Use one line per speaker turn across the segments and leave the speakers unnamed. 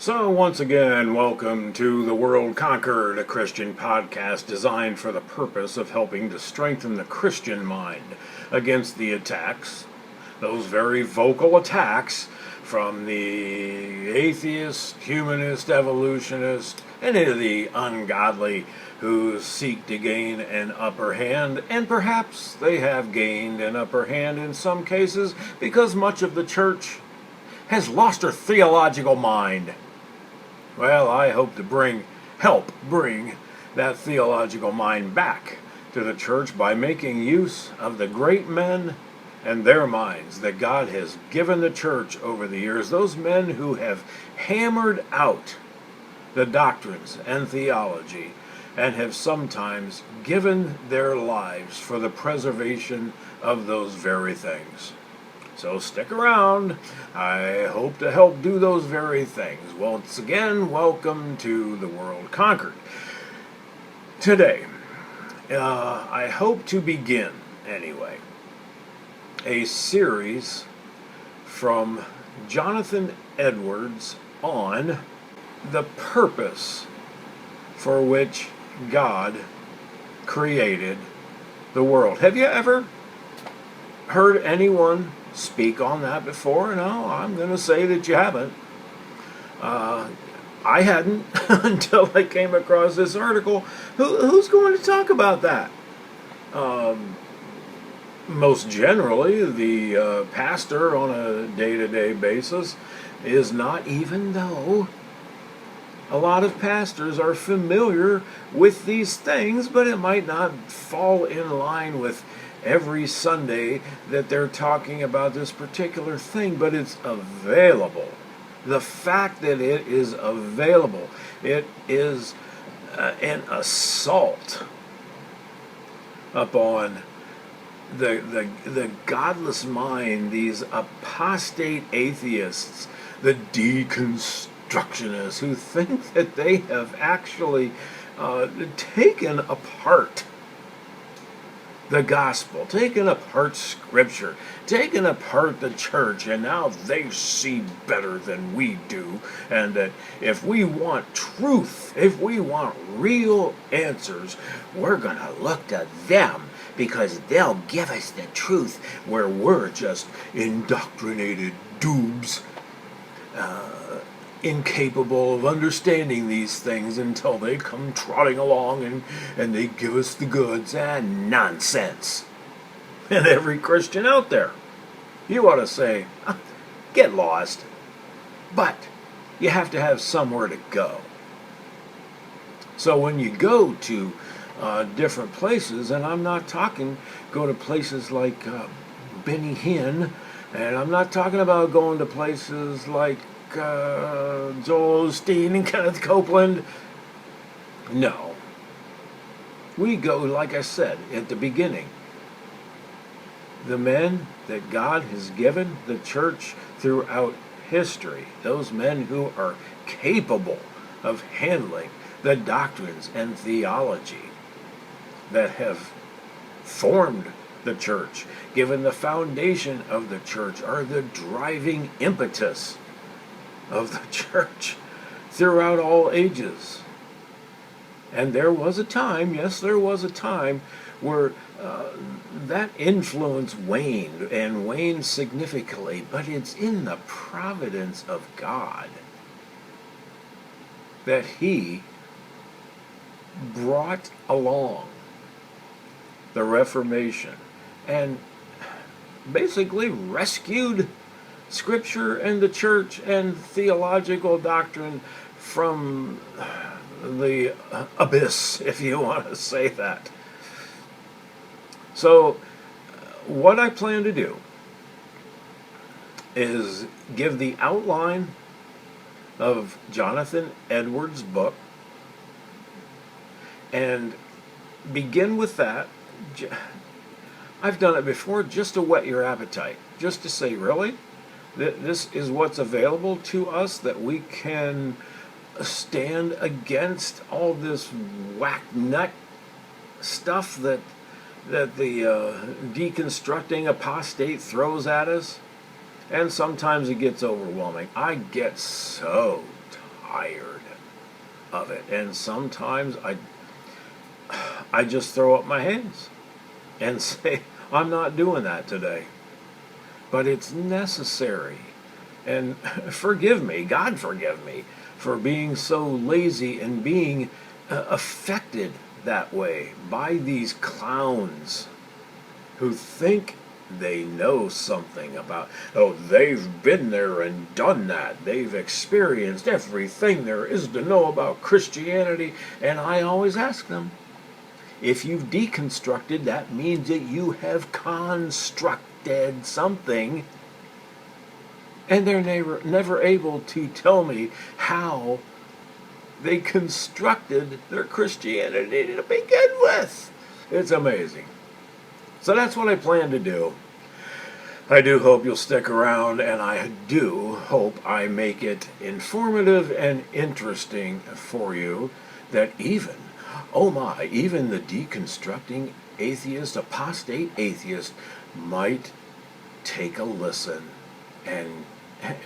So, once again, welcome to The World Conquered, a Christian podcast designed for the purpose of helping to strengthen the Christian mind against the attacks, those very vocal attacks from the atheist, humanist, evolutionist, and the ungodly who seek to gain an upper hand, and perhaps they have gained an upper hand in some cases because much of the church has lost her theological mind. Well, I hope to help bring that theological mind back to the church by making use of the great men and their minds that God has given the church over the years, those men who have hammered out the doctrines and theology and have sometimes given their lives for the preservation of those very things. So stick around. I hope to help do those very things. Once again, welcome to The World Conquered. Today, I hope to begin, anyway, a series from Jonathan Edwards on the purpose for which God created the world. Have you ever heard anyone speak on that before? No, I'm going to say that you haven't. I hadn't until I came across this article. Who's going to talk about that? Most generally, the pastor on a day-to-day basis is not, even though a lot of pastors are familiar with these things, but it might not fall in line with every Sunday that they're talking about this particular thing, but it's available. The fact that it is available, it is an assault upon the godless mind, these apostate atheists, the deconstructionists who think that they have actually taken apart the gospel, taken apart scripture, taken apart the church, and now they see better than we do, and that if we want truth, if we want real answers, we're going to look to them because they'll give us the truth, where we're just indoctrinated dupes, incapable of understanding these things until they come trotting along and they give us the goods. And nonsense. And every Christian out there, you ought to say, get lost. But you have to have somewhere to go. So when you go to different places, and I'm not talking go to places like Benny Hinn, and I'm not talking about going to places like Joel Osteen and Kenneth Copeland. No. We go, like I said at the beginning, the men that God has given the church throughout history, those men who are capable of handling the doctrines and theology that have formed the church, given the foundation of the church, are the driving impetus of the church throughout all ages. And there was a time, yes, there was a time where that influence waned, and waned significantly, but it's in the providence of God that He brought along the Reformation and basically rescued Scripture and the church and theological doctrine from the abyss, if you want to say that. So, what I plan to do is give the outline of Jonathan Edwards' book and begin with that. I've done it before just to whet your appetite, just to say, really? This is what's available to us, that we can stand against all this whack nut stuff that the deconstructing apostate throws at us. And sometimes it gets overwhelming. I get so tired of it. And sometimes I just throw up my hands and say, I'm not doing that today. But it's necessary. And forgive me, God forgive me, for being so lazy and being affected that way by these clowns who think they know something about, oh, they've been there and done that. They've experienced everything there is to know about Christianity. And I always ask them, if you've deconstructed, that means that you have constructed something. And they're never able to tell me how they constructed their Christianity to begin with. It's amazing. So that's what I plan to do. I do hope you'll stick around, and I do hope I make it informative and interesting for you, that even, oh my, even the deconstructing atheist, apostate atheist, might take a listen and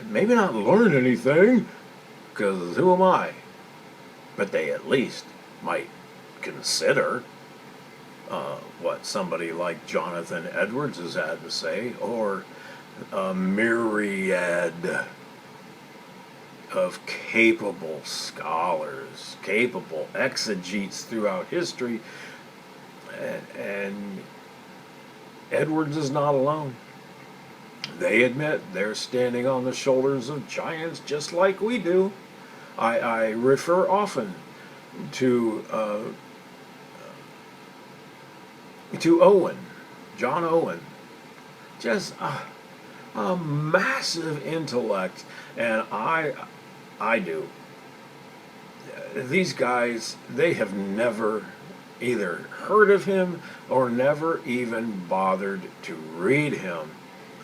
maybe not learn anything, because who am I? But they at least might consider what somebody like Jonathan Edwards has had to say, or a myriad of capable scholars, capable exegetes throughout history, and Edwards is not alone. They admit they're standing on the shoulders of giants just like we do. I refer often to Owen, John Owen, just a massive intellect, and I do. These guys, they have never either heard of him or never even bothered to read him,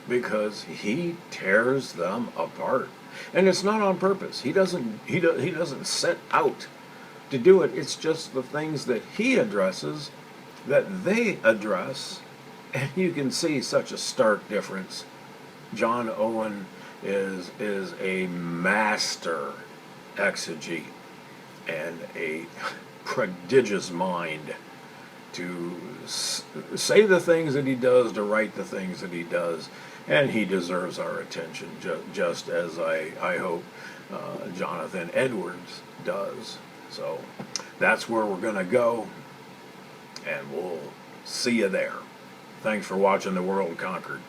because he tears them apart, and it's not on purpose. He doesn't set out to do it. It's just the things that he addresses that they address, and you can see such a stark difference. John Owen is a master exegete and a prodigious mind to say the things that he does, to write the things that he does, and he deserves our attention, just as I hope Jonathan Edwards does. So that's where we're going to go, and we'll see you there. Thanks for watching The World Conquered.